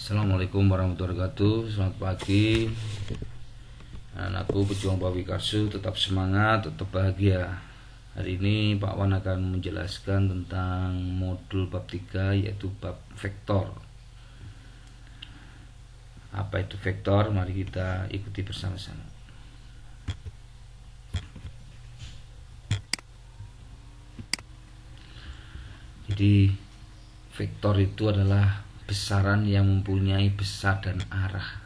Assalamualaikum warahmatullahi wabarakatuh. Selamat pagi anakku pejuang Pak Wikarsu. Tetap semangat, tetap bahagia. Hari ini Pak Wan akan menjelaskan tentang modul bab 3, yaitu bab vektor. Apa itu vektor? Mari kita ikuti bersama-sama. Jadi vektor itu adalah besaran yang mempunyai besar dan arah,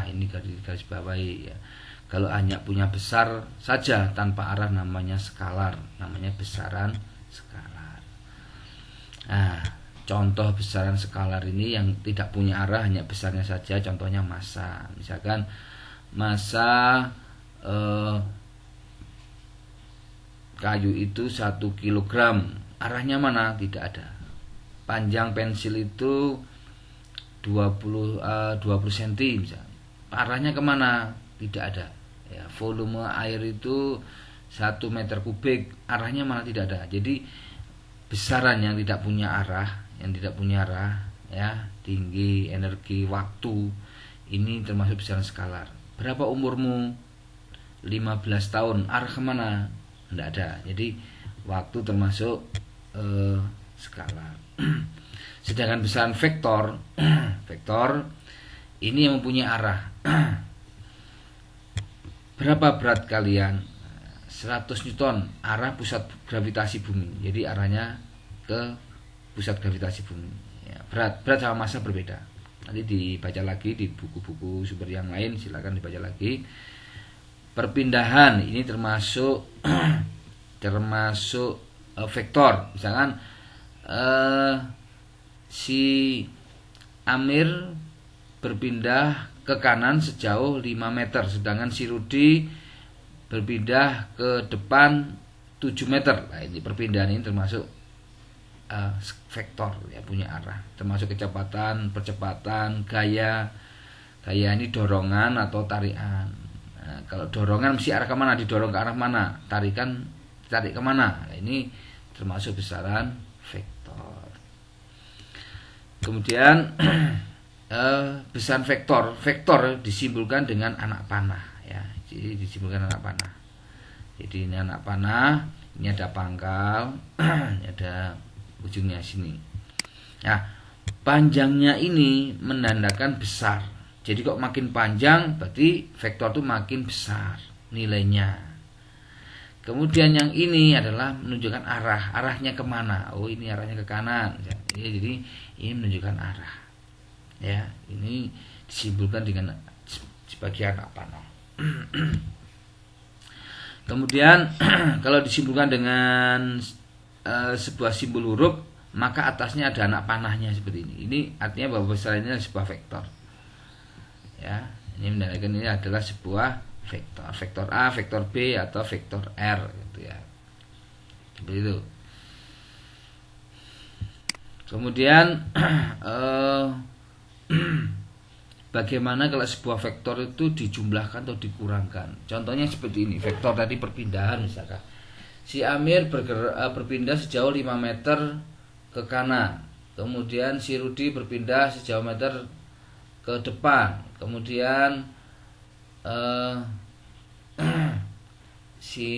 ini garis bawahi ya. Kalau hanya punya besar saja tanpa arah namanya skalar, namanya besaran skalar. Nah, contoh besaran skalar ini yang tidak punya arah, hanya besarnya saja, contohnya massa. Misalkan massa kayu itu 1 kilogram, arahnya mana? Tidak ada. Panjang pensil itu 20 cm misalnya. Arahnya kemana? Tidak ada. Ya, volume air itu 1 meter kubik, arahnya mana? Tidak ada. Jadi besaran yang tidak punya arah, ya, tinggi, energi, waktu, ini termasuk besaran skalar. Berapa umurmu? 15 tahun. Arah kemana? Tidak ada. Jadi waktu termasuk skalar. Sedangkan besaran vektor ini yang mempunyai arah. Berapa berat kalian? 100 Newton, arah pusat gravitasi bumi. Jadi arahnya ke pusat gravitasi bumi ya. Berat sama massa berbeda. Nanti dibaca lagi di buku-buku sumber yang lain, silakan dibaca lagi. Perpindahan ini termasuk vektor. Misalkan si Amir berpindah ke kanan sejauh 5 meter, sedangkan si Rudi berpindah ke depan 7 meter. Nah, ini perpindahan ini termasuk vektor ya, punya arah. Termasuk kecepatan, percepatan, gaya ini dorongan atau tarikan. Nah, kalau dorongan mesti arah kemana? Didorong ke arah mana? Tarik kemana? Nah, ini termasuk besaran vektor. Kemudian besaran vektor disimbolkan dengan anak panah ya. Jadi disimbolkan anak panah. Jadi ini anak panah, ini ada pangkal, ini ada ujungnya sini. Nah, panjangnya ini menandakan besar. Jadi kok makin panjang berarti vektor itu makin besar nilainya. Kemudian yang ini adalah menunjukkan arah. Arahnya kemana? Oh, ini arahnya ke kanan. Jadi ini menunjukkan arah. Ya, ini disimbolkan dengan sebagian panah. Kemudian kalau disimbolkan dengan sebuah simbol huruf, maka atasnya ada anak panahnya seperti ini. Ini artinya bahwa besaran ini adalah sebuah vektor. Ya, ini menandakan ini adalah sebuah vektor A, vektor B, atau vektor R gitu ya. Seperti itu. Kemudian bagaimana kalau sebuah vektor itu dijumlahkan atau dikurangkan? Contohnya seperti ini, vektor tadi perpindahan misalkan. Si Amir berpindah sejauh 5 meter ke kanan. Kemudian si Rudi berpindah sejauh meter ke depan. Kemudian si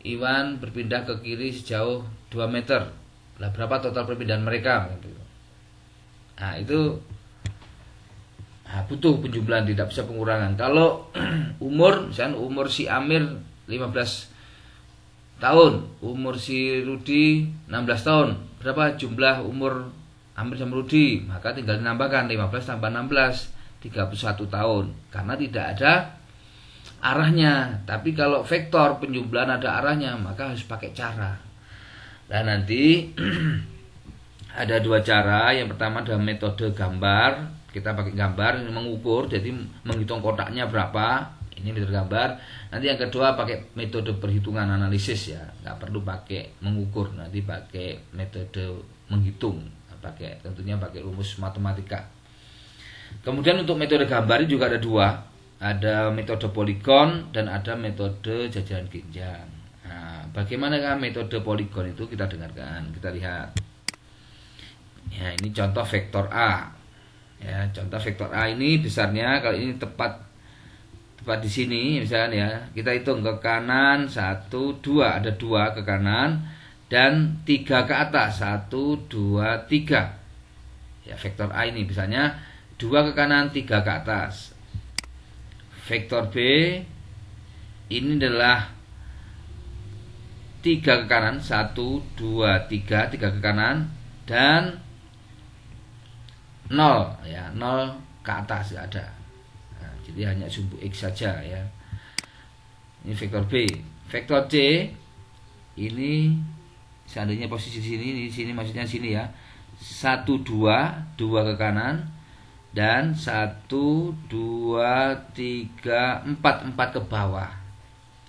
Iwan berpindah ke kiri sejauh 2 meter. Lah, berapa total perpindahan mereka? Nah, itu butuh penjumlahan, tidak bisa pengurangan. Kalau umur, misalnya umur si Amir 15 tahun, umur si Rudi 16 tahun. Berapa jumlah umur Amir sama Rudi? Maka tinggal dinambahkan 15 tambah 16, 31 tahun. Karena tidak ada arahnya. Tapi kalau vektor penjumlahan ada arahnya, maka harus pakai cara. Dan nanti ada 2 cara. Yang pertama adalah metode gambar. Kita pakai gambar mengukur, jadi menghitung kotaknya berapa. Ini metode gambar. Nanti yang kedua pakai metode perhitungan analisis ya. Nggak perlu pakai mengukur, nanti pakai metode menghitung. Tentunya pakai rumus matematika. Kemudian untuk metode gambar juga ada 2. Ada metode poligon dan ada metode jajaran genjang. Bagaimana metode poligon itu? Kita dengarkan, kita lihat. Ya, Ini contoh vektor A. Ya, contoh vektor A ini besarnya kalau ini tepat di sini misalnya ya, kita hitung ke kanan 1 2, ada 2 ke kanan dan 3 ke atas 1 2 3. Ya, vektor A ini misalnya 2 ke kanan 3 ke atas. Vektor B ini adalah 3 ke kanan 1 2 3, 3 ke kanan dan 0 ya, 0 ke atas tidak ada. Nah, jadi hanya sumbu X saja ya. Ini vektor B. Vektor C ini seandainya posisi di sini maksudnya sini ya. 1 2, 2 ke kanan dan 1 2 3 4, 4 ke bawah.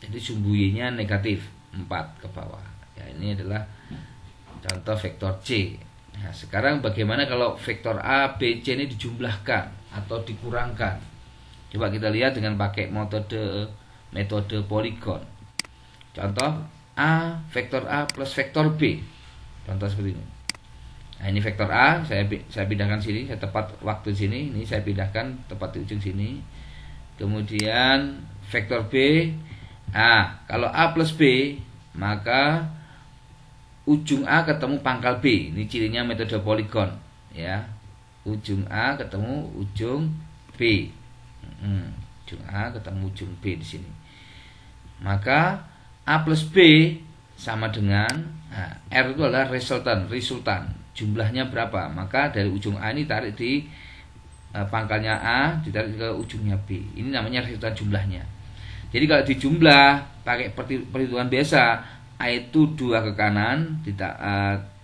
Jadi sumbu Y-nya negatif 4 ke bawah. Ya, ini adalah contoh vektor C. Nah, sekarang bagaimana kalau vektor A, B, C ini dijumlahkan atau dikurangkan? Coba kita lihat dengan pakai metode poligon. Contoh A, vektor A plus vektor B. Contoh seperti ini. Nah, ini vektor A, saya pindahkan sini, saya tepat waktu sini, ini saya pindahkan tepat di ujung sini. Kemudian vektor B, kalau A plus B, maka ujung A ketemu pangkal B. Ini cirinya metode poligon ya. Ujung A ketemu ujung B. Ujung A ketemu ujung B di sini. Maka A plus B sama dengan R itu adalah resultan. Jumlahnya berapa? Maka dari ujung A ini tarik di pangkalnya A, ditarik ke ujungnya B. Ini namanya resultan jumlahnya. Jadi kalau dijumlah pakai perhitungan biasa, A itu 2 ke kanan, 3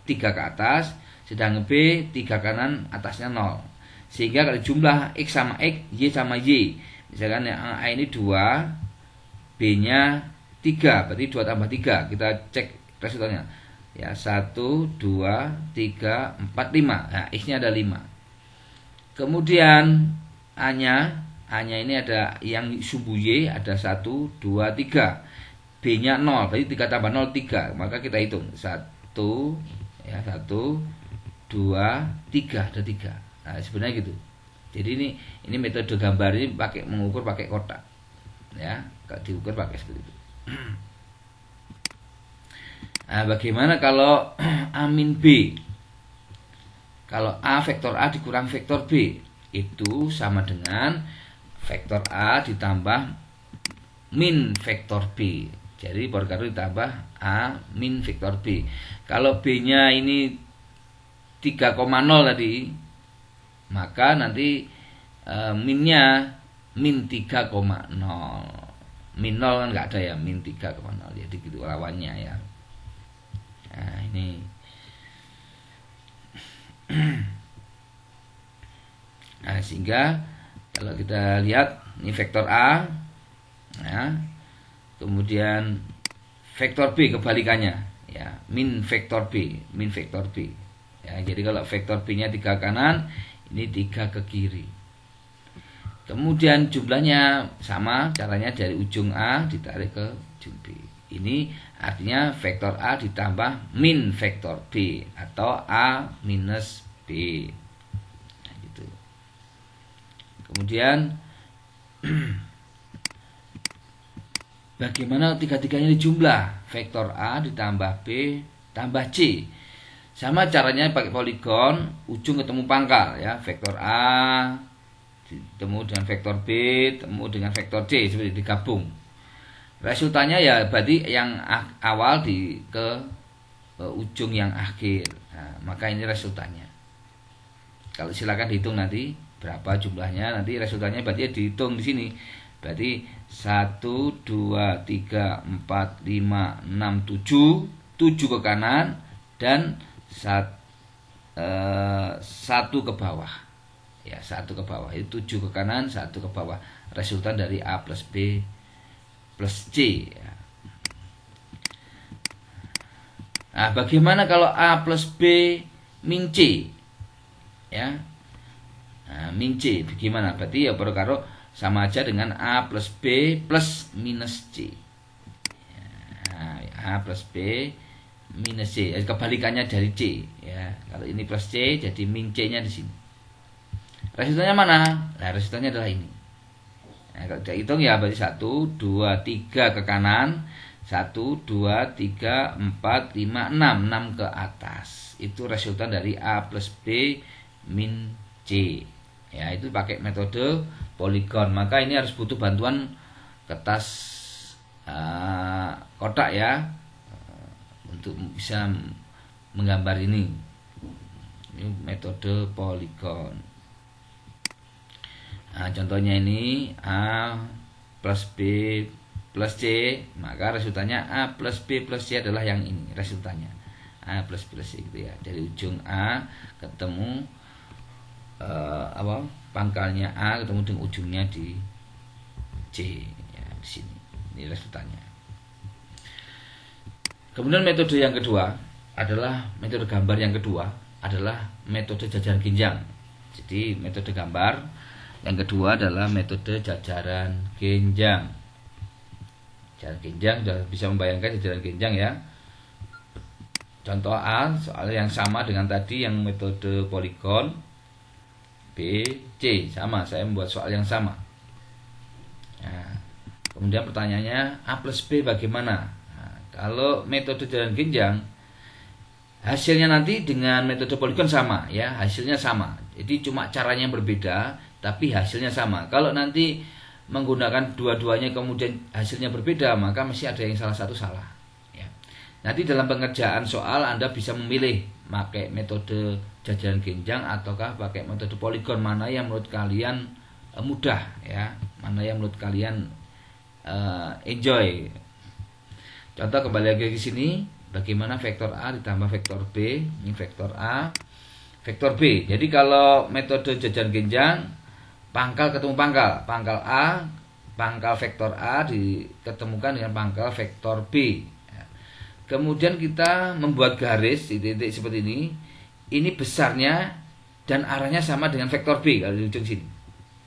ke atas, sedangkan B 3 kanan, atasnya 0. Sehingga kalau jumlah X sama X, Y sama Y. Misalkan A ini 2, B-nya 3, berarti 2 tambah 3. Kita cek resultannya. Ya, 1, 2, 3, 4, 5. Nah, X-nya ada 5. Kemudian A-nya ini ada yang sumbu Y ada 1, 2, 3. B-nya 0, berarti 3 tambah 0 3. Maka kita hitung 1 ya, 1 2 3, ada 3. Nah, sebenarnya gitu. Jadi ini metode gambar ini mengukur pakai kotak. Ya, kalau diukur pakai seperti itu. Nah, bagaimana kalau A min B? Kalau A vektor A dikurang vektor B, itu sama dengan vektor A ditambah min vektor B. Jadi berkali ditambah A min vektor B. Kalau B-nya ini 3,0 tadi, maka nanti minnya min 3,0. Min 0 kan nggak ada ya, min 3,0. Jadi gitu lawannya ya. Nah, ini nah, sehingga kalau kita lihat ini vektor A ya, kemudian vektor B kebalikannya ya, min vektor B ya. Jadi kalau vektor B nya 3 kanan, ini 3 ke kiri. Kemudian jumlahnya sama, caranya dari ujung A ditarik ke ujung B. Ini artinya vektor A ditambah min vektor B atau A minus B. Nah, gitu. Kemudian bagaimana tiga-tiganya dijumlah? Vektor A ditambah B tambah C. Sama caranya pakai poligon, ujung ketemu pangkal ya. Vektor A ketemu dengan vektor B, ketemu dengan vektor C, seperti digabung. Resultannya ya berarti yang awal ke ujung yang akhir. Nah, maka ini resultannya. Kalau silakan dihitung nanti berapa jumlahnya, nanti resultannya berarti dihitung di sini. Berarti 1, 2, 3, 4, 5, 6, 7 7 ke kanan dan 1 ke bawah ya, 1 ke bawah itu 7 ke kanan, 1 ke bawah, resultan dari A plus B plus C ya. Nah, bagaimana kalau A plus B min C ya? Nah, min C bagaimana? Berarti ya perkara sama aja dengan A plus B plus minus C. A plus B minus C, kebalikannya dari C ya. Kalau ini plus C, jadi min C nya di sini. Resultannya mana? Nah, resultannya adalah ini. Nah, kalau kita hitung ya berarti 1, 2, 3 ke kanan, 1, 2, 3, 4, 5, 6 ke atas. Itu resultan dari A plus B min C. Ya, itu pakai metode poligon. Maka ini harus butuh bantuan kertas kotak ya, untuk bisa menggambar ini. Ini metode poligon. Nah, contohnya ini A plus B plus C, maka resultannya A plus B plus C adalah yang ini resultannya. A plus B plus C gitu ya. Dari ujung A ketemu pangkalnya A ketemu dengan ujungnya di C ya, di sini. Ini resultannya. Kemudian metode yang kedua adalah metode gambar yang kedua adalah metode jajaran genjang. Jadi metode gambar yang kedua adalah metode jajaran genjang. Jajaran genjang sudah bisa membayangkan jajaran genjang ya. Contoh A, soal yang sama dengan tadi yang metode poligon. B, C, sama, saya membuat soal yang sama. Nah, kemudian pertanyaannya A plus B bagaimana? Nah, kalau metode jajaran genjang, hasilnya nanti dengan metode poligon sama ya, hasilnya sama. Jadi cuma caranya yang berbeda, tapi hasilnya sama. Kalau nanti menggunakan dua-duanya kemudian hasilnya berbeda, maka mesti ada yang salah satu salah ya. Nanti dalam pengerjaan soal Anda bisa memilih pakai metode jajaran genjang ataukah pakai metode poligon, mana yang menurut kalian mudah ya, mana yang menurut kalian enjoy. Contoh kembali lagi ke sini, bagaimana vektor A ditambah vektor B, ini vektor A, vektor B. Jadi kalau metode jajaran genjang, pangkal ketemu pangkal, pangkal A, pangkal vektor A diketemukan dengan pangkal vektor B. Kemudian kita membuat garis di titik seperti ini besarnya dan arahnya sama dengan vektor B kalau di ujung sini,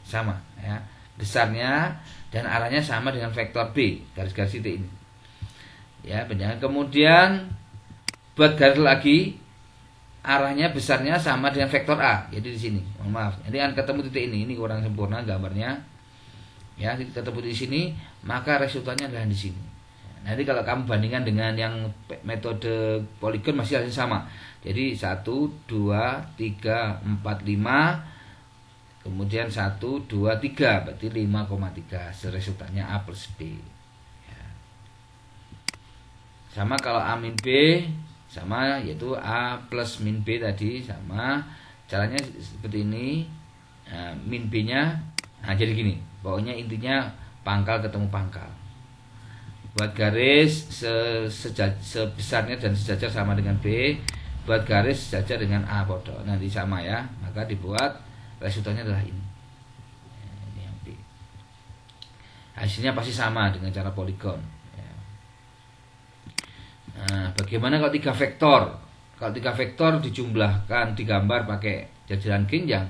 sama ya, besarnya dan arahnya sama dengan vektor B, garis-garis titik ini. Ya, benar. Kemudian buat garis lagi, arahnya besarnya sama dengan vektor A. Jadi di sini, mohon maaf. Jadi kan ketemu titik ini kurang sempurna gambarnya. Ya, ketemu di sini, maka resultannya adalah di sini. Nanti kalau kamu bandingkan dengan yang metode poligon masih hasilnya sama. Jadi 1, 2, 3, 4, 5. Kemudian 1, 2, 3, berarti 5,3. Resultannya A plus B. Ya. Sama kalau A min B, sama, yaitu A plus min B tadi sama. Caranya seperti ini. Nah, min B nya jadi gini. Pokoknya intinya pangkal ketemu pangkal. Buat garis sebesarnya dan sejajar sama dengan B. Buat garis sejajar dengan A podo. Nanti sama ya. Maka dibuat, resultannya adalah ini. Ini yang B. Hasilnya pasti sama dengan cara poligon. Nah, bagaimana kalau 3 vektor? Kalau 3 vektor dijumlahkan, digambar pakai jajaran genjang.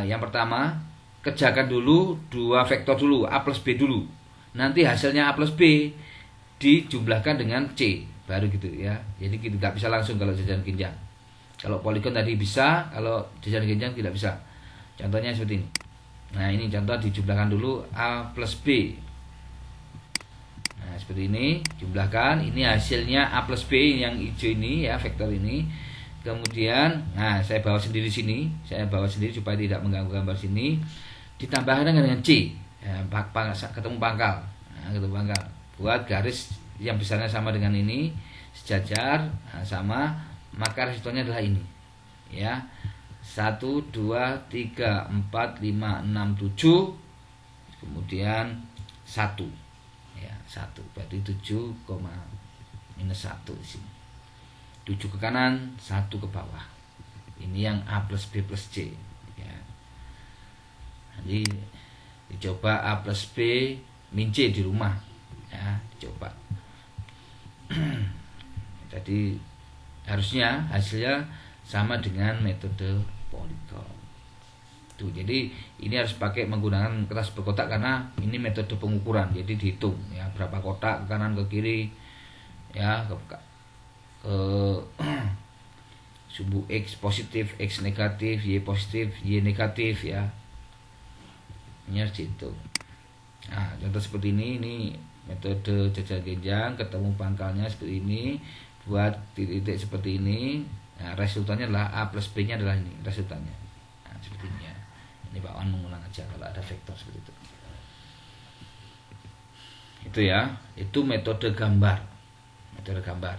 Yang pertama, kerjakan dulu 2 vektor dulu, A plus B dulu. Nanti hasilnya A plus B dijumlahkan dengan C, baru gitu ya. Jadi kita nggak bisa langsung kalau jajaran genjang. Kalau poligon tadi bisa, kalau jajaran genjang tidak bisa. Contohnya seperti ini. Nah, ini contoh dijumlahkan dulu A plus B. Nah, seperti ini, jumlahkan. Ini hasilnya A plus B yang hijau ini ya, vektor ini. Kemudian, nah saya bawa sendiri sini, saya bawa sendiri supaya tidak mengganggu gambar sini. Ditambahkan dengan C. Ya, ketemu pangkal. Nah, ketemu pangkal. Buat garis yang besarnya sama dengan ini, sejajar, sama, maka resultannya adalah ini. Ya. 1, 2, 3, 4, 5, 6, 7. Kemudian 1. Ya, 1. Berarti 7, minus 1 di sini. 7 ke kanan, 1 ke bawah. Ini yang A plus B plus C. Ya. Jadi dicoba A plus B min C di rumah ya, dicoba. Jadi harusnya hasilnya sama dengan metode poligon. Tuh, jadi ini harus pakai menggunakan kertas berkotak karena ini metode pengukuran. Jadi dihitung ya berapa kotak ke kanan ke kiri. ya, ke sumbu X positif, X negatif, Y positif, Y negatif ya. Ini harus dihitung. Nah, contoh seperti ini metode jajak genjang, ketemu pangkalnya seperti ini, buat titik seperti ini. Nah, resultannya adalah A plus B nya adalah ini resultannya. Nah, seperti ini ya. Ini Pak Wan mengulang aja kalau ada vektor seperti itu. Itu ya, itu metode gambar. Metode gambar.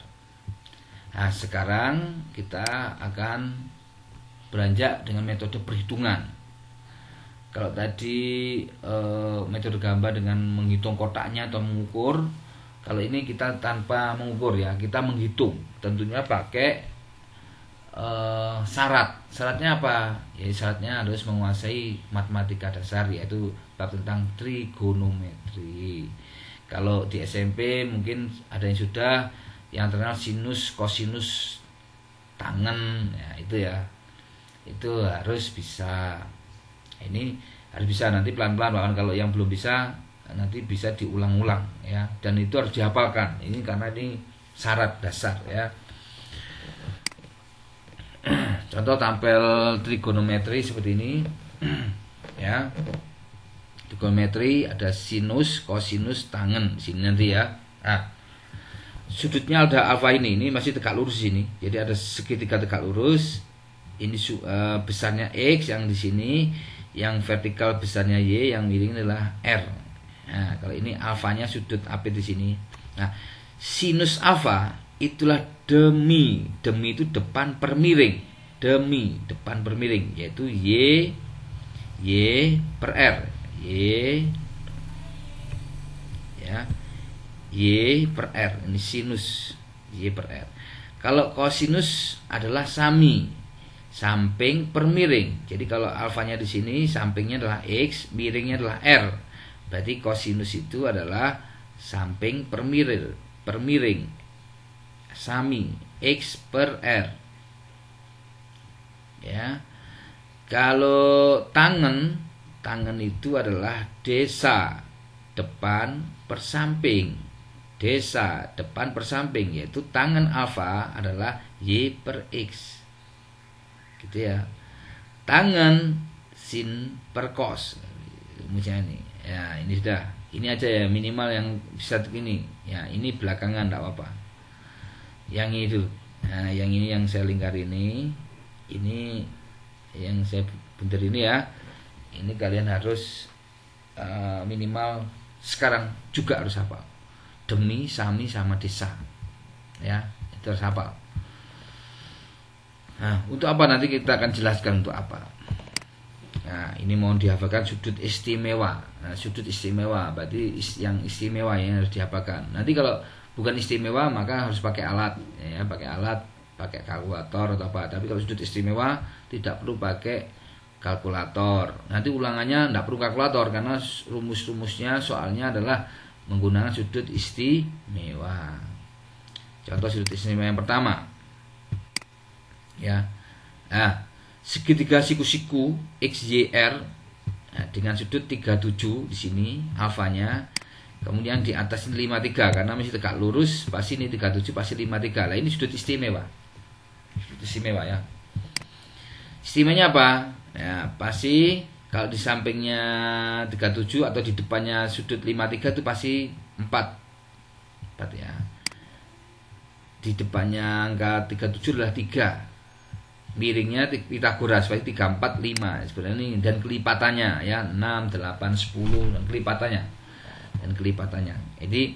Nah, sekarang kita akan beranjak dengan metode perhitungan. Kalau tadi metode gambar dengan menghitung kotaknya atau mengukur, kalau ini kita tanpa mengukur ya, kita menghitung. Tentunya pakai syarat. Syaratnya apa? Ya, syaratnya harus menguasai matematika dasar, yaitu bab tentang trigonometri. Kalau di SMP mungkin ada yang sudah, yang terkenal sinus, kosinus, tangen, ya itu ya. Itu harus bisa. Ini harus bisa, nanti pelan-pelan, bahkan kalau yang belum bisa nanti bisa diulang-ulang ya, dan itu harus dihafalkan. Ini karena ini syarat dasar ya. Contoh tampil trigonometri seperti ini ya. Trigonometri ada sinus, kosinus, tangen sini nanti ya. Nah, sudutnya ada alfa ini masih tegak lurus ini. Jadi ada segitiga tegak lurus. Ini besarnya X yang di sini, yang vertikal besarnya Y, yang miring adalah R. Nah, kalau ini alfanya sudut AP di sini. Nah, sinus alfa itulah demi itu depan per miring. Demi depan per miring, yaitu Y per R. Y ya. Y per R, ini sinus Y per R. Kalau kosinus adalah samping per miring. Jadi kalau alfanya di sini, sampingnya adalah X, miringnya adalah R. Berarti kosinus itu adalah samping per miring. Sami X per R. Ya. Kalau tangen itu adalah desa depan per samping. Desa depan per samping, yaitu tangen alfa adalah Y per X. Gitu ya. Tangen sin per cos. Misalnya ini. Ya, ini sudah. Ini aja ya, minimal yang bisa begini. Ya, ini belakangan enggak apa-apa. Yang itu. Nah, yang ini yang saya lingkar ini yang saya buntir ini ya. Ini kalian harus minimal sekarang juga harus hafal. Demi, sami, sama desa. Ya, itu harus hafal. Nah, untuk apa nanti kita akan jelaskan untuk apa. Nah, ini mohon dihafalkan sudut istimewa. Nah, sudut istimewa berarti yang istimewa yang harus dihafalkan. Nanti kalau bukan istimewa maka harus pakai alat ya, pakai kalkulator atau apa. Tapi kalau sudut istimewa tidak perlu pakai kalkulator. Nanti ulangannya tidak perlu kalkulator karena rumus-rumusnya soalnya adalah menggunakan sudut istimewa. Contoh sudut istimewa yang pertama. Ya. Nah, segitiga siku-siku XYR dengan sudut 37 di sini alfanya. Kemudian di atas ini 53 karena masih tegak lurus, pasti ini 37 pasti 53. Lah ini sudut istimewa. Sudut istimewa ya. Istimewanya apa? Ya, pasti kalau di sampingnya 37 atau di depannya sudut 53 itu pasti 4 ya. Di depannya angka 37 adalah 3. Miringnya Pitagoras pasti 3, 4, 5 sebenarnya ini, dan kelipatannya ya 6, 8, 10 dan kelipatannya. Jadi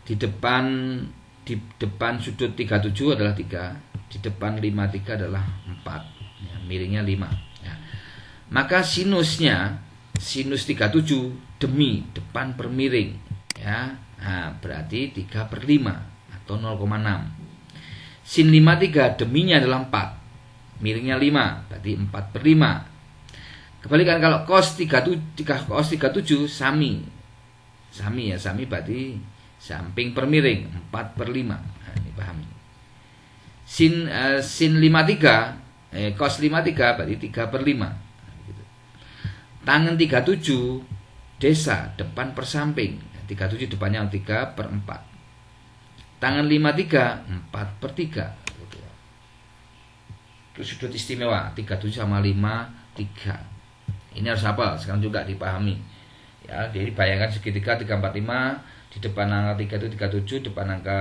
di depan sudut 37 adalah 3, di depan 53 adalah 4 ya, miringnya 5 ya. Maka sinus 37 demi depan per miring ya. Nah, berarti 3 per 5 atau 0,6. Sin 53 deminya adalah 4, miringnya 5, berarti 4 per 5. Kebalikan kalau cos 37 sami ya, sami berarti samping per miring 4 per 5. Nah, ini paham. Sin 53 cos 53 berarti 3 per 5. Nah, gitu. Tangen 37 desa depan per samping. 37 depannya 3 per 4. tangan 53 4/3 gitu ya. Terus sudut istimewa 37 sama 53. Ini harus hafal, sekarang juga dipahami. Ya, jadi bayangkan segitiga 345, di depan angka 3 itu 37, depan angka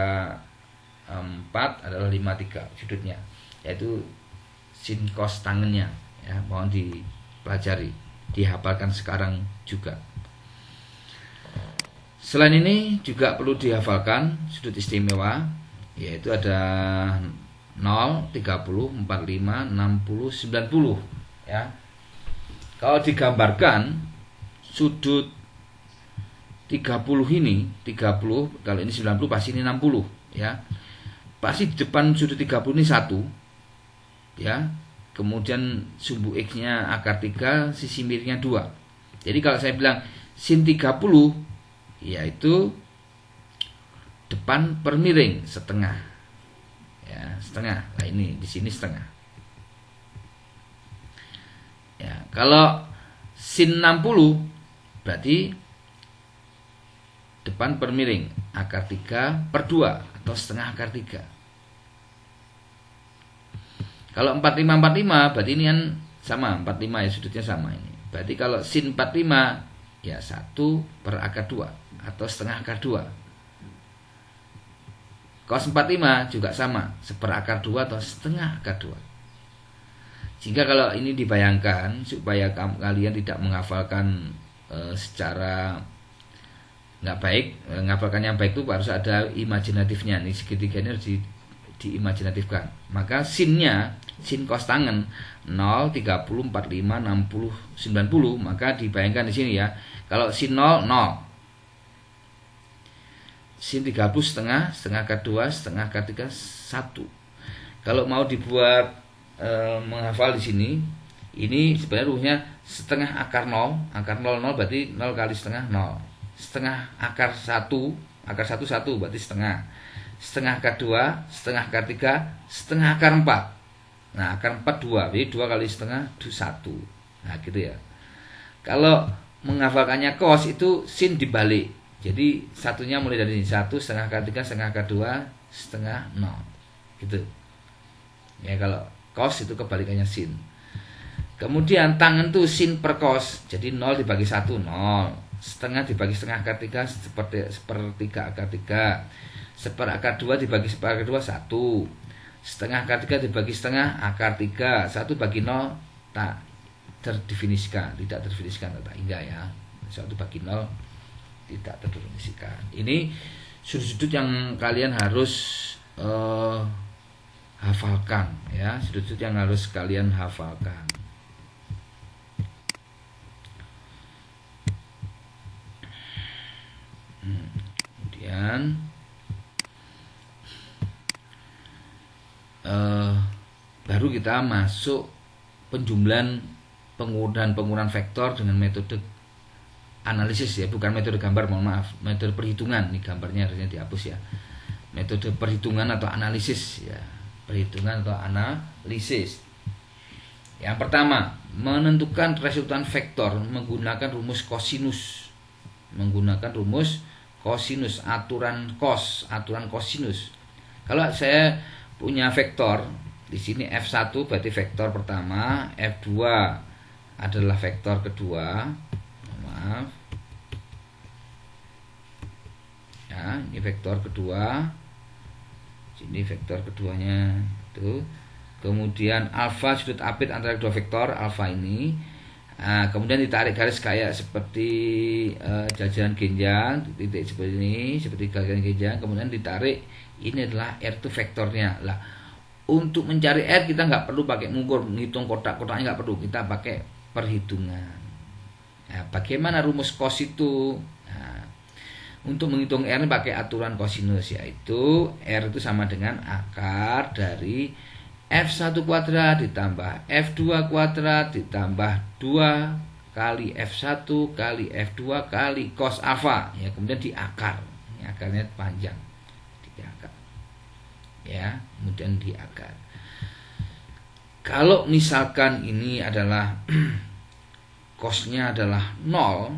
4 adalah 53 sudutnya, yaitu sin cos tangannya. Ya, mohon dipelajari, dihafalkan sekarang juga. Selain ini juga perlu dihafalkan sudut istimewa, yaitu ada 0, 30, 45, 60, 90 ya. Kalau digambarkan sudut 30 ini 30, kalau ini 90 pasti ini 60 ya. Pasti di depan sudut 30 ini 1 ya. Kemudian sumbu X-nya akar 3, sisi miringnya 2. Jadi kalau saya bilang sin 30 yaitu depan per miring setengah. Ya, setengah. Nah, ini di sini setengah. Ya, kalau sin 60 berarti depan per miring akar 3/2 atau setengah akar 3. Kalau 45 berarti ini kan sama, 45 ya, sudutnya sama ini. Berarti kalau sin 45 ya 1 per akar 2 atau setengah akar 2. Cos 45 juga sama, 1 akar 2 atau setengah akar 2. Sehingga kalau ini dibayangkan supaya kalian tidak menghafalkan secara nggak baik, menghafalkan yang baik itu harus ada imajinatifnya. Nih segitiga ini harus diimajinatifkan. Maka sinnya, sin cos tangan 0, 30, 45, 60, 90, maka dibayangkan di sini ya. Kalau sin 0, 0. Sin 30 setengah, setengah akar 2, setengah akar 3, 1. Kalau mau dibuat menghafal di sini, ini sebenarnya ruhnya setengah akar 0, akar 0, 0 berarti 0 kali setengah 0. Setengah akar 1, akar 1, 1 berarti setengah. Setengah akar 2, setengah akar 3, setengah akar 4. Nah, akar 4 2, jadi 2 kali setengah 1. Nah, gitu ya. Kalau menghafalkannya cos itu sin dibalik. Jadi satunya mulai dari ini, 1, setengah akar 3, setengah akar 2, setengah 0. Gitu. Ya, kalau cos itu kebalikannya sin. Kemudian tangan tuh sin per cos. Jadi 0 dibagi 1, 0. Setengah dibagi setengah akar 3, sepertiga akar 3. 1 akar 2 dibagi 1 akar 2, 1. Setengah akar 3 dibagi setengah akar 3. 1 bagi 0 tak terdefinisikan, tidak terdefinisikan, tak hingga ya. 1 bagi 0 tidak terdefinisikan. Ini sudut-sudut yang kalian harus hafalkan ya, sudut-sudut yang harus kalian hafalkan. Kemudian baru kita masuk penjumlahan penggunaan vektor dengan metode analisis ya, bukan metode gambar, mohon maaf, metode perhitungan. Ini gambarnya harusnya dihapus ya. Metode perhitungan atau analisis ya, perhitungan atau analisis. Yang pertama, menentukan resultan vektor menggunakan rumus kosinus. Menggunakan rumus kosinus, aturan kosinus. Kalau saya punya vektor di sini F1 berarti vektor pertama, F2 adalah vektor kedua. Maaf. Ya, ini vektor kedua. Sini vektor keduanya itu. Kemudian alfa sudut apit antara kedua vektor alfa ini. Nah, kemudian ditarik garis kayak seperti jajaran genjang, titik seperti ini, seperti jajaran genjang. Kemudian ditarik, ini adalah R itu vektornya. Lah, untuk mencari R kita nggak perlu pakai mengukur, menghitung kotak-kotaknya nggak perlu, kita pakai perhitungan. Nah, bagaimana rumus cos itu? Nah, untuk menghitung R ini pakai aturan kosinus, yaitu R itu sama dengan akar dari F1 kuadrat ditambah F2 kuadrat ditambah 2 kali F1 kali F2 kali cos alfa ya, kemudian diakar. Ini akarnya panjang, diakar ya, kemudian diakar. Kalau misalkan ini adalah cosnya adalah 0,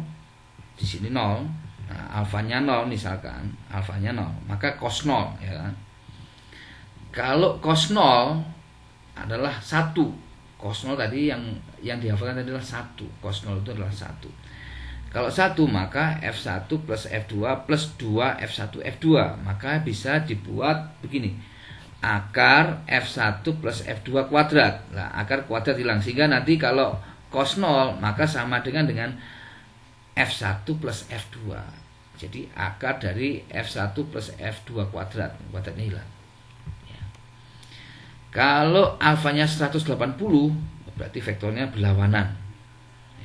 di sini 0, Nah, alfanya 0 misalkan, alfanya 0, maka cos 0 ya kan. Kalau cos 0 adalah 1. Cos 0 tadi yang dihafalkan tadi adalah 1. Cos 0 itu adalah 1. Kalau 1 maka F1 plus F2 plus 2 F1 F2. Maka bisa dibuat begini. Akar F1 plus F2 kuadrat. Nah, akar kuadrat hilang. Sehingga nanti kalau cos 0 maka sama dengan F1 plus F2. Jadi akar dari F1 plus F2 kuadrat. Kuadratnya hilang ya. Kalau alfanya 180 berarti vektornya berlawanan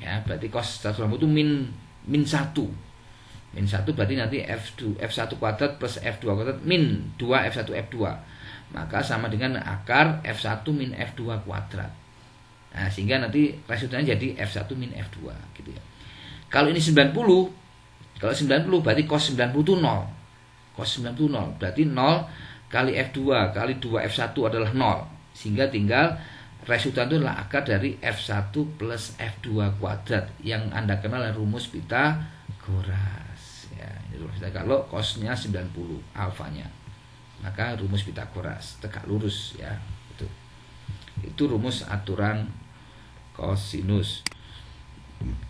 ya. Berarti cos 180 itu min 1. Min 1 berarti nanti F1 kuadrat plus F2 kuadrat min 2 F1 F2. Maka sama dengan akar F1 min F2 kuadrat. Nah, sehingga nanti resultannya jadi F1 min F2 gitu ya. Kalau ini 90, kalau 90 berarti cos 90 itu 0. Cos 90 0. Berarti 0 kali F2 kali 2 F1 adalah 0. Sehingga tinggal resultan itu adalah akar dari F1 plus F2 kuadrat yang Anda kenal adalah rumus Pitagoras ya. Ini rumus Pitagoras. Kalau cosnya 90 alfanya, maka rumus Pitagoras tegak lurus ya. Itu rumus aturan kosinus.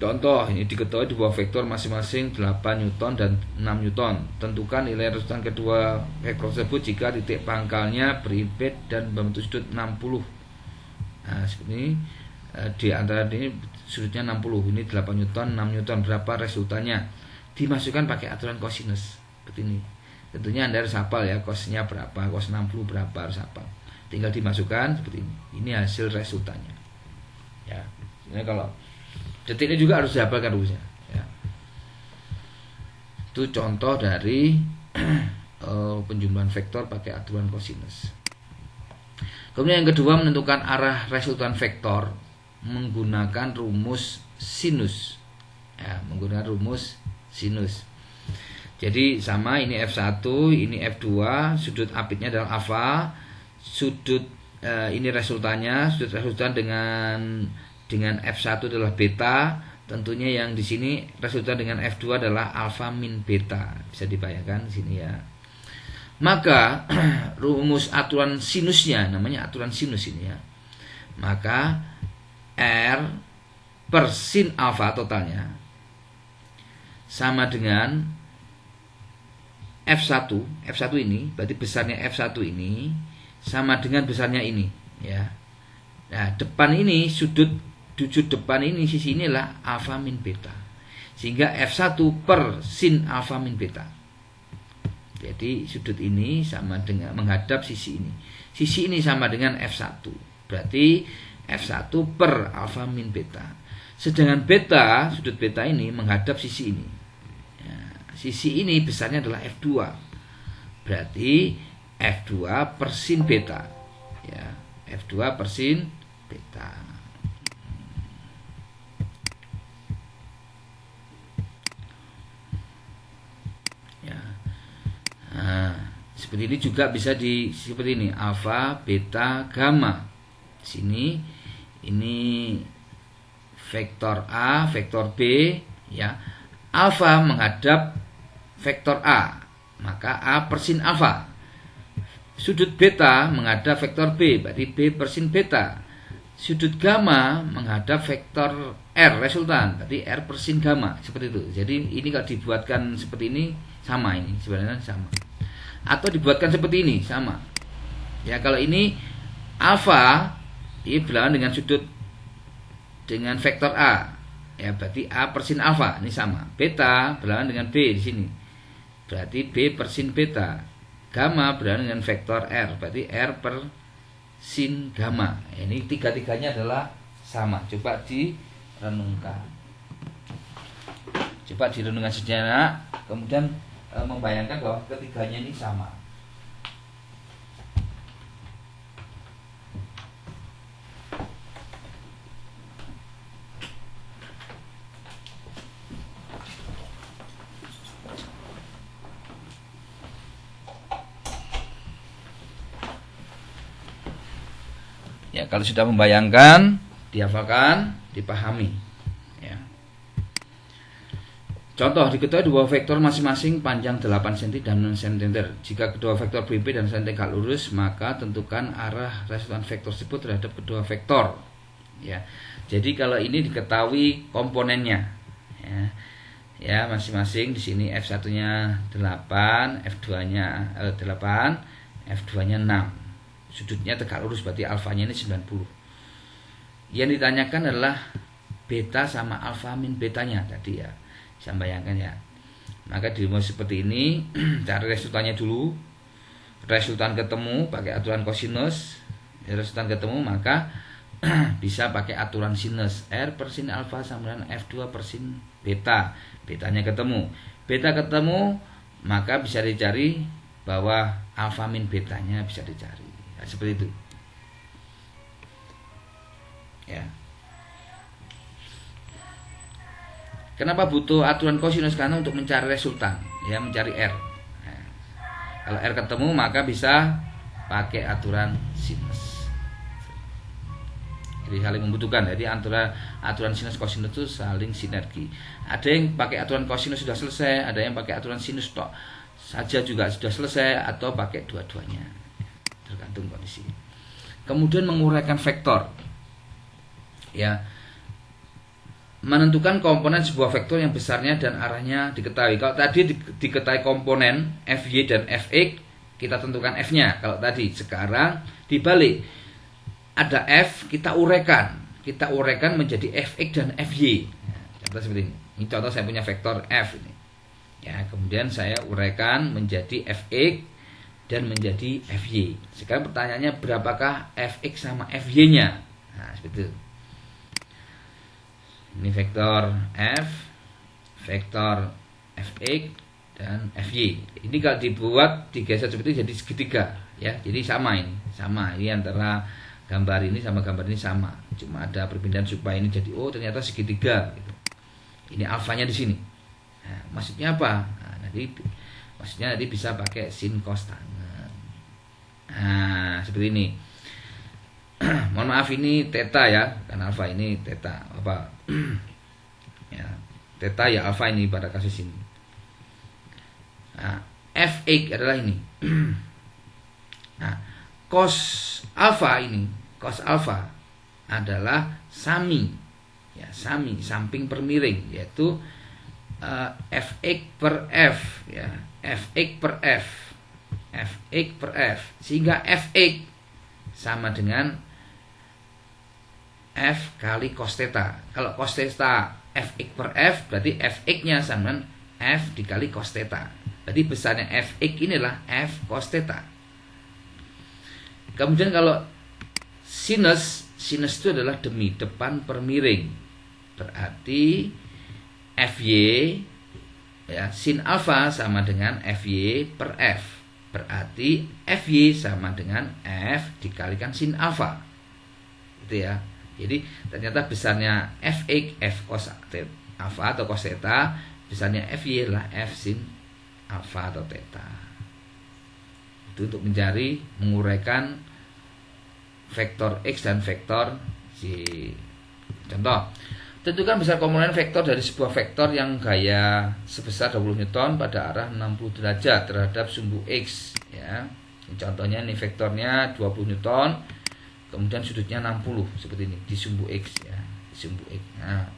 Contoh, ini diketahui dua vektor masing-masing 8 Newton dan 6 Newton. Tentukan nilai resultan kedua vektor tersebut jika titik pangkalnya berimpit dan membentuk sudut 60. Nah, seperti ini di antara ini sudutnya 60. Ini 8 Newton, 6 Newton. Berapa resultannya? Dimasukkan pakai aturan kosinus. Seperti ini. Tentunya Anda harus hafal ya, cosnya berapa, cos 60 berapa, harus hafal. Tinggal dimasukkan seperti ini. Ini hasil resultannya. Ya. Ini kalau detiknya juga harus dihafalkan rumusnya ya. Itu contoh dari penjumlahan vektor pakai aturan kosinus. Kemudian yang kedua, menentukan arah resultan vektor menggunakan rumus sinus ya, menggunakan rumus sinus. Jadi sama, ini F1, ini F2, sudut apitnya adalah alfa, sudut ini resultannya, sudut resultan dengan F1 adalah beta. Tentunya yang di sini resultan dengan F2 adalah alfa min beta. Bisa dibayangkan di sini ya. Maka rumus aturan sinusnya, namanya aturan sinus ini ya. Maka R per sin alfa totalnya sama dengan F1. F1 ini berarti besarnya F1 ini sama dengan besarnya ini ya. Nah, depan ini sudut depan ini, sisi inilah alfa min beta. Sehingga F1 per sin alfa min beta. Jadi sudut ini sama dengan menghadap sisi ini. Sisi ini sama dengan F1. Berarti F1 per alfa min beta. Sedangkan beta, sudut beta ini menghadap sisi ini. Ya, sisi ini besarnya adalah F2. Berarti F2 per sin beta. Ya, F2 per sin beta. Nah, seperti ini juga bisa seperti ini, alfa, beta, gamma. Sini ini vektor A, vektor B ya. Alfa menghadap vektor A, maka A per sin alfa. Sudut beta menghadap vektor B, berarti B per sin beta. Sudut gamma menghadap vektor R resultan, berarti R per sin gamma. Seperti itu. Jadi ini kalau dibuatkan seperti ini sama, ini sebenarnya sama. Atau dibuatkan seperti ini sama ya. Kalau ini alfa ini berlawanan dengan sudut dengan vektor A ya, berarti A per sin alfa, ini sama. Beta berlawanan dengan B di sini, berarti B per sin beta. Gamma berlawanan dengan vektor R, berarti R per sin gamma. Ini tiga-tiganya adalah sama. Coba direnungkan, sejenak, kemudian membayangkan bahwa ketiganya ini sama. Ya, kalau sudah membayangkan, dihafalkan, dipahami. Ya. Contoh, diketahui dua vektor masing-masing panjang 8 cm dan 6 cm. Jika kedua vektor BP dan saling tegak lurus, maka tentukan arah resultan vektor tersebut terhadap kedua vektor. Ya. Jadi kalau ini diketahui komponennya, ya masing-masing di sini F1-nya 8, F2-nya 8, F2-nya 6. Sudutnya tegak lurus, berarti alfanya ini 90. Yang ditanyakan adalah beta sama alfa min betanya tadi ya. Bisa bayangkan ya. Maka di rumus seperti ini cari resultannya dulu. Resultan ketemu pakai aturan kosinus. Resultan ketemu maka bisa pakai aturan sinus. R per sin alfa sama dengan F2 per sin beta. Betanya ketemu. Beta ketemu maka bisa dicari bahwa alfa min betanya bisa dicari. Ya, seperti itu. Ya. Kenapa butuh aturan kosinus? Karena untuk mencari resultan, ya mencari R. Nah, kalau R ketemu maka bisa pakai aturan sinus. Jadi saling membutuhkan. Jadi antara aturan sinus kosinus itu saling sinergi. Ada yang pakai aturan kosinus sudah selesai, ada yang pakai aturan sinus tok saja juga sudah selesai, atau pakai dua-duanya. Tergantung kondisi. Kemudian menguraikan vektor. Ya. Menentukan komponen sebuah vektor yang besarnya dan arahnya diketahui. Kalau tadi diketahui komponen Fy dan Fx, kita tentukan F-nya. Kalau tadi, sekarang dibalik. Ada F, kita uraikan menjadi Fx dan Fy. Nah, contoh seperti ini. Ini contoh saya punya vektor F ini. Ya, kemudian saya uraikan menjadi Fx dan menjadi Fy. Sekarang pertanyaannya, berapakah Fx sama Fy-nya? Nah, seperti itu. Ini vektor F, vektor Fx dan Fy. Ini kalau dibuat digeser seperti itu jadi segitiga, ya. Jadi sama ini, sama. Ini antara gambar ini sama gambar ini sama. Cuma ada perpindahan supaya ini jadi ternyata segitiga gitu. Ini alfanya di sini. Nah, maksudnya apa? Nah, maksudnya nanti bisa pakai sin cos tangen. Nah, seperti ini. Mohon maaf ini theta ya, karena alfa ini theta apa? Ya, theta ya alfa ini pada kasus ini. Nah, Fx adalah ini. Nah, cos alfa adalah sami, ya sami samping per miring, yaitu Fx per F, ya Fx per F, Fx per F, sehingga Fx sama dengan F kali cos theta. Kalau cos theta Fx per F, berarti Fx-nya sama dengan F dikali cos theta. Berarti besarnya Fx inilah F cos theta. Kemudian kalau sinus itu adalah demi depan per miring. Berarti Fy ya sin alfa sama dengan Fy per F. Berarti Fy sama dengan F dikalikan sin alfa. Itu ya. Jadi ternyata besarnya Fx F cos alfa atau cos theta, besarnya Fy adalah F sin alfa atau theta. Itu untuk mencari menguraikan vektor X dan vektor Y. Contoh, tentukan besar komponen vektor dari sebuah vektor yang gaya sebesar 20 Newton pada arah 60 derajat terhadap sumbu X, ya. Contohnya ini vektornya 20 Newton, kemudian sudutnya 60 seperti ini di sumbu X, ya, di sumbu X. Nah,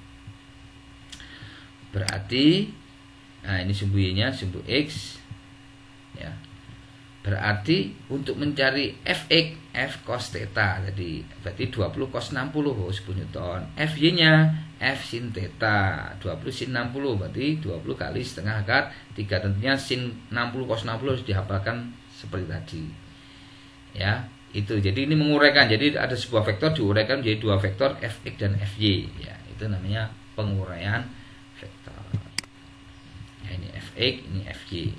berarti ini sumbu Y-nya, sumbu X, ya. Berarti untuk mencari Fx F cos theta, jadi berarti 20 cos 60 10 Newton. Fy-nya F sin theta 20 sin 60, berarti 20 kali setengah akar 3. Tentunya sin 60 cos 60 harus dihafalkan seperti tadi. Ya, itu. Jadi ini menguraikan. Jadi ada sebuah vektor diuraikan menjadi dua vektor Fx dan Fy. Ya, itu namanya penguraian vektor. Ya, ini Fx, ini Fy.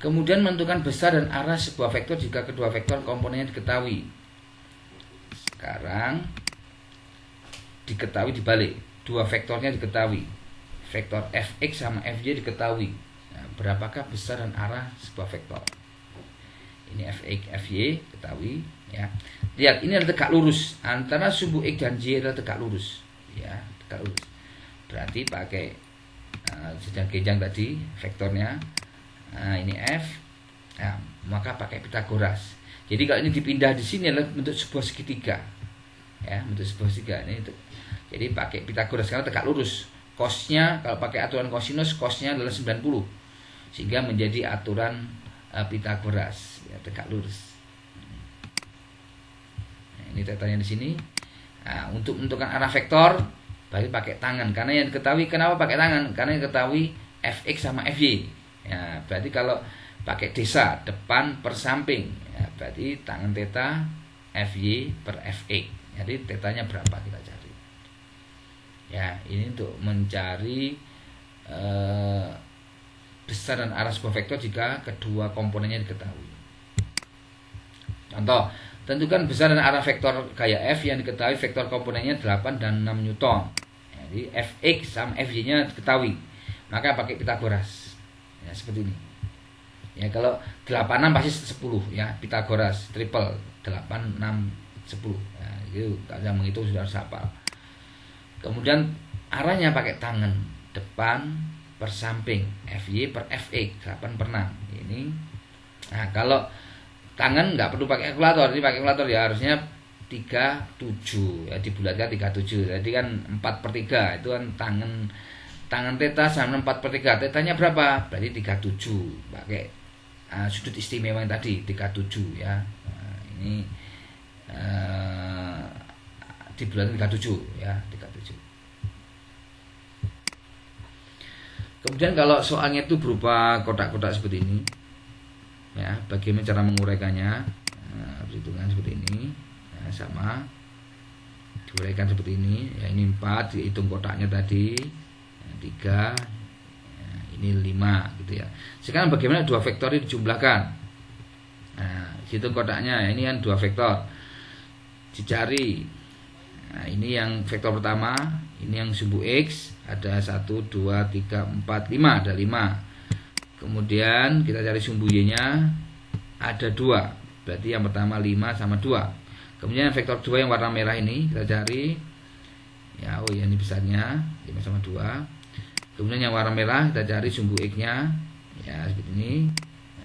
Kemudian menentukan besar dan arah sebuah vektor jika kedua vektor komponennya diketahui. Sekarang diketahui dibalik. Dua vektornya diketahui. Vektor Fx sama Fy diketahui. Nah, berapakah besar dan arah sebuah vektor? Ini Fx, Fy ketahui ya. Lihat, ini adalah tegak lurus antara sumbu X dan Y adalah tegak lurus ya, tegak lurus. Berarti pakai sedang genjang tadi vektornya. Ini F. Nah, maka pakai Pitagoras. Jadi kalau ini dipindah di sini adalah bentuk sebuah segitiga. Ya, bentuk sebuah segitiga ini. Jadi pakai Pitagoras karena tegak lurus. Cosnya kalau pakai aturan kosinus, cosnya adalah 90. Sehingga menjadi aturan Pitagoras ya, tegak lurus. Nah, ini tetanya di sini. Nah, untuk menentukan arah vektor berarti pakai tangan, karena yang diketahui kenapa pakai tangan? Karena yang diketahui Fx sama Fy. Ya, berarti kalau pakai desa depan per samping, ya, berarti tangan theta Fy per Fx. Jadi tetanya berapa kita cari. Ya, ini untuk mencari besar dan arah sebuah vektor jika kedua komponennya diketahui. Contoh, tentukan besar dan arah vektor gaya F yang diketahui vektor komponennya 8 dan 6 Newton. Jadi Fx sama Fy-nya diketahui. Maka pakai Pitagoras. Ya, seperti ini. Ya, kalau 86 pasti 10 ya, Pitagoras triple 8 6 10. Ya, itu kalau menghitung sudah harus hafal. Kemudian arahnya pakai tangan depan per samping, Fy per Fx 8 per 6 ini. Nah, kalau tangan nggak perlu pakai kalkulator, ini pakai kalkulator ya harusnya 37 ya, dibulatkan 37. Jadi kan 4 per 3 itu kan tangan theta sama 4 per 3. Tetanya berapa? Berarti 37. Pakai sudut istimewa yang tadi 37 ya. Nah, ini dibulatkan 37 ya, 37. Kemudian kalau soalnya itu berupa kotak-kotak seperti ini ya, bagaimana cara menguraikannya? Perhitungan seperti ini ya, sama diuraikan seperti ini ya. Ini 4 dihitung kotaknya tadi ya, 3 ya, ini 5 gitu ya. Sekarang bagaimana dua vektor ini dijumlahkan? Nah, hitung kotaknya ya, ini kan dua vektor dicari. Nah, ini yang vektor pertama, ini yang sumbu X ada 1 2 3 4 5, ada 5. Kemudian kita cari sumbu Y-nya ada 2. Berarti yang pertama 5 sama 2. Kemudian vektor 2 yang warna merah ini kita cari. Ya, oh ya, ini besarnya 5 sama 2. Kemudian yang warna merah kita cari sumbu X-nya. Ya, seperti ini.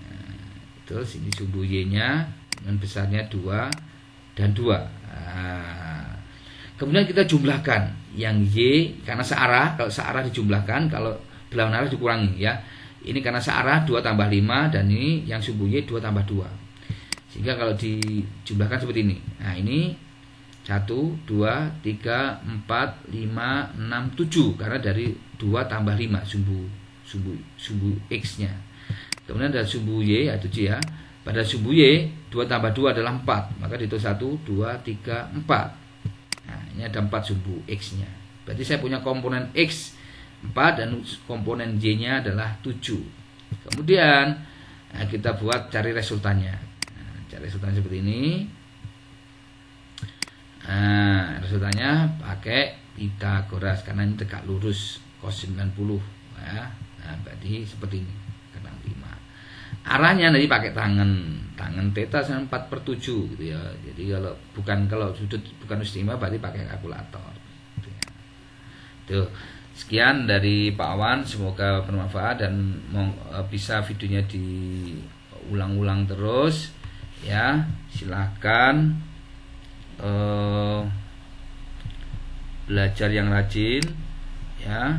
Nah, terus ini sumbu Y-nya dengan besarnya 2 dan 2. Nah, kemudian kita jumlahkan yang Y karena searah, kalau searah dijumlahkan, kalau berlawanan arah dikurangi ya. Ini karena searah 2 tambah 5 dan ini yang sumbu Y 2 tambah 2. Sehingga kalau dijumlahkan seperti ini. Nah, ini 1 2 3 4 5 6 7 karena dari 2 tambah 5 sumbu X-nya. Kemudian ada sumbu Y ya 7 ya. Pada sumbu Y 2 tambah 2 adalah 4. Maka dihitung 1 2 3 4. Nah, ini ada 4 sumbu X-nya. Berarti saya punya komponen X 4 dan komponen Y-nya adalah 7. Kemudian kita buat cari resultannya. Nah, cari resultannya seperti ini. Nah, resultannya pakai Pitagoras karena ini tegak lurus cos 90 ya. Nah, berarti seperti ini. 5. Arahnya nanti pakai tangan theta sama 4 per 7 gitu ya. Jadi kalau sudut bukan istimewa berarti pakai kalkulator gitu ya. Tuh, sekian dari Pak Awan, semoga bermanfaat dan bisa videonya diulang-ulang terus ya. Silahkan belajar yang rajin ya.